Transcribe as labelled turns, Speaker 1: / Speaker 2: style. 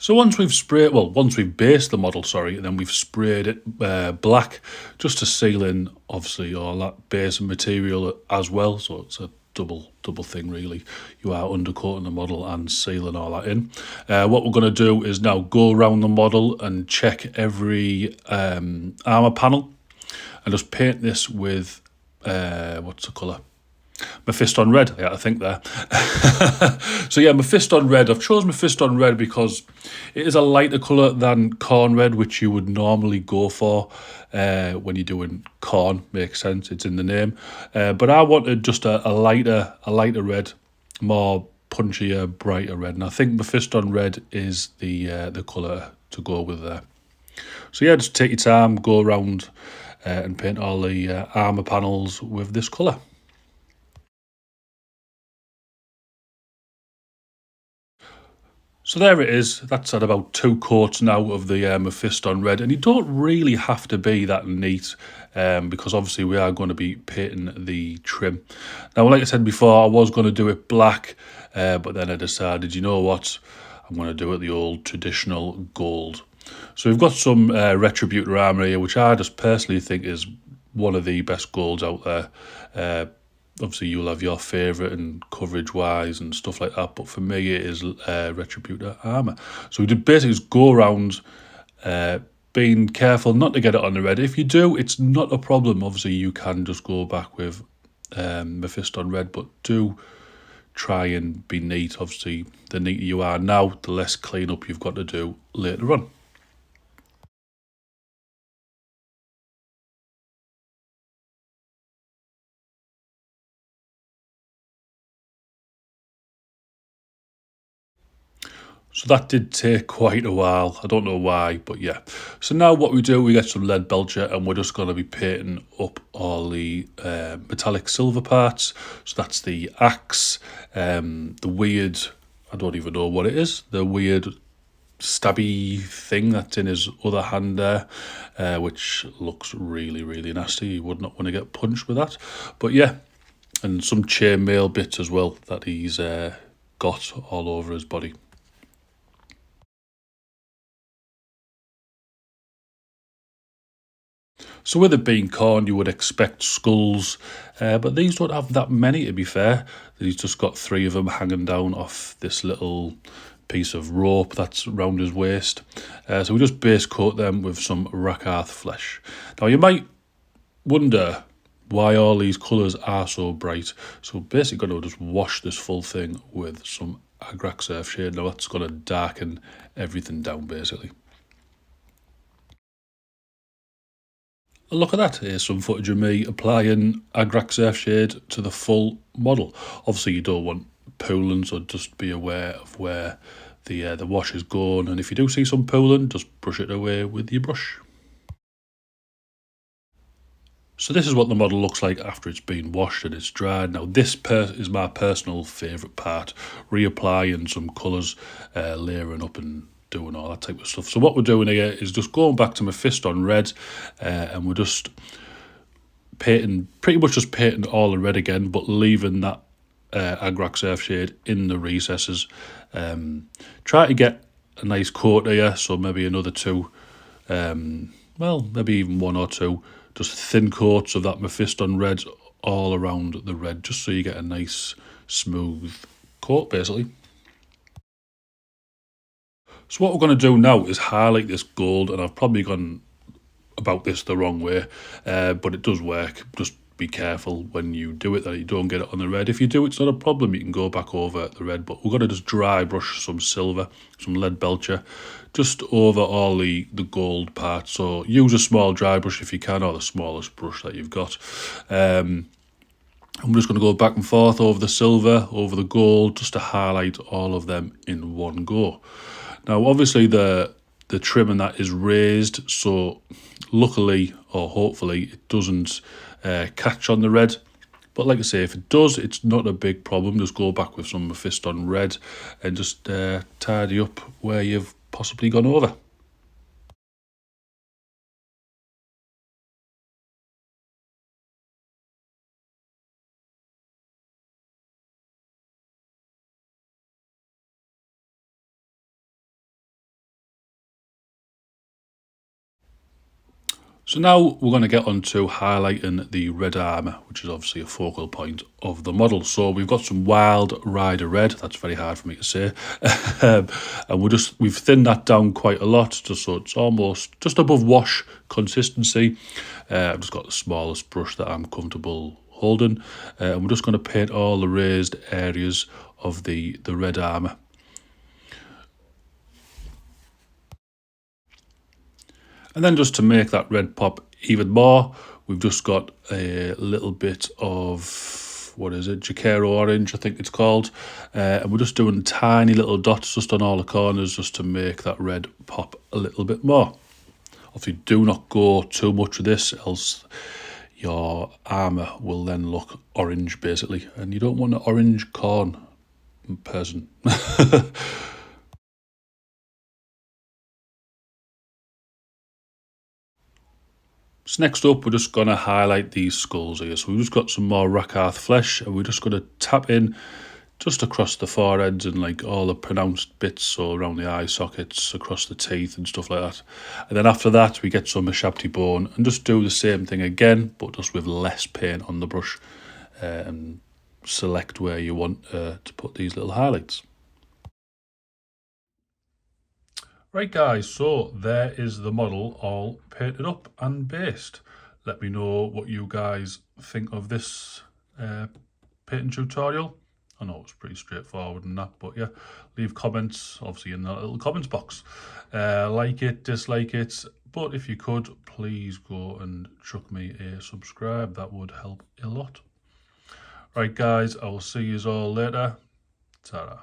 Speaker 1: So once we've based the model, sorry, and then we've sprayed it black just to seal in, obviously, all that base material as well. So it's a double thing, really. You are undercoating the model and sealing all that in. What we're going to do is now go around the model and check every armour panel and just paint this with, what's the colour? Mephiston red, yeah, I think there. So yeah, Mephiston red. I've chosen Mephiston red because it is a lighter colour than khorne red, which you would normally go for when you're doing khorne. Makes sense, it's in the name. But I wanted just a lighter red, more punchier, brighter red, and I think Mephiston red is the colour to go with there. So yeah, just take your time, go around and paint all the armour panels with this colour. So there it is. That's at about 2 coats now of the Mephiston red. And you don't really have to be that neat because obviously we are going to be painting the trim. Now, like I said before, I was going to do it black, but then I decided, you know what, I'm going to do it the old traditional gold. So we've got some Retributor armour here, which I just personally think is one of the best golds out there. Obviously, you'll have your favourite and coverage-wise and stuff like that, but for me, it is Retributor armour. So we did basically just go around being careful not to get it on the red. If you do, it's not a problem. Obviously, you can just go back with Mephiston red, but do try and be neat. Obviously, the neater you are now, the less clean-up you've got to do later on. So that did take quite a while. I don't know why, but yeah. So now what we do, we get some lead belcher and we're just going to be painting up all the metallic silver parts. So that's the axe, the weird, I don't even know what it is, the weird stabby thing that's in his other hand there, which looks really nasty. You would not want to get punched with that. But yeah, and some chainmail bits as well that he's got all over his body. So with it being khorne, you would expect skulls, but these don't have that many, to be fair. He's just got 3 of them hanging down off this little piece of rope that's round his waist. So we just base coat them with some Rakarth flesh. Now you might wonder why all these colours are so bright. So basically going to just wash this full thing with some Agrax Shade. Now that's going to darken everything down basically. Look at that, here's some footage of me applying Agrax Shade to the full model. Obviously you don't want pooling, so just be aware of where the wash is going, and if you do see some pooling, just brush it away with your brush. So this is what the model looks like after it's been washed and it's dried. Now this is my personal favourite part, reapplying some colours, layering up and doing all that type of stuff. So what we're doing here is just going back to Mephiston red, and we're just painting, pretty much just painting all the red again, but leaving that Agrax shade in the recesses. Try to get a nice coat here, so maybe another 2, well, maybe even 1 or 2, just thin coats of that Mephiston red all around the red, just so you get a nice smooth coat basically. So what we're going to do now is highlight this gold, and I've probably gone about this the wrong way, but it does work. Just be careful when you do it that you don't get it on the red. If you do, it's not a problem. You can go back over the red, but we're going to just dry brush some silver, some lead belcher, just over all the gold parts. So use a small dry brush if you can, or the smallest brush that you've got. I'm just going to go back and forth over the silver, over the gold, just to highlight all of them in one go. Now, obviously, the trim and that is raised, so luckily or hopefully it doesn't catch on the red. But like I say, if it does, it's not a big problem. Just go back with some Mephiston red and just tidy up where you've possibly gone over. So now we're going to get on to highlighting the red armour, which is obviously a focal point of the model. So we've got some Wild Rider Red, that's very hard for me to say, and we've thinned that down quite a lot, just so it's almost just above wash consistency. I've just got the smallest brush that I'm comfortable holding, and we're just going to paint all the raised areas of the red armour. And then just to make that red pop even more, we've just got a little bit of, what is it, Jacaro orange, I think it's called. And we're just doing tiny little dots just on all the corners just to make that red pop a little bit more. Obviously, do not go too much with this, else your armour will then look orange, basically. And you don't want an orange khorne person. So next up, we're just going to highlight these skulls here. So we've just got some more Rakarth flesh, and we're just going to tap in just across the foreheads and like all the pronounced bits, so around the eye sockets, across the teeth and stuff like that. And then after that, we get some Shabti bone and just do the same thing again, but just with less paint on the brush, and select where you want to put these little highlights. Right guys, so there is the model all painted up and based. Let me know what you guys think of this painting tutorial. I know it's pretty straightforward and that, but yeah, leave comments obviously in that little comments box. Like it, dislike it, but if you could, please go and chuck me a subscribe. That would help a lot. Right guys, I will see you all later. Ta-ra.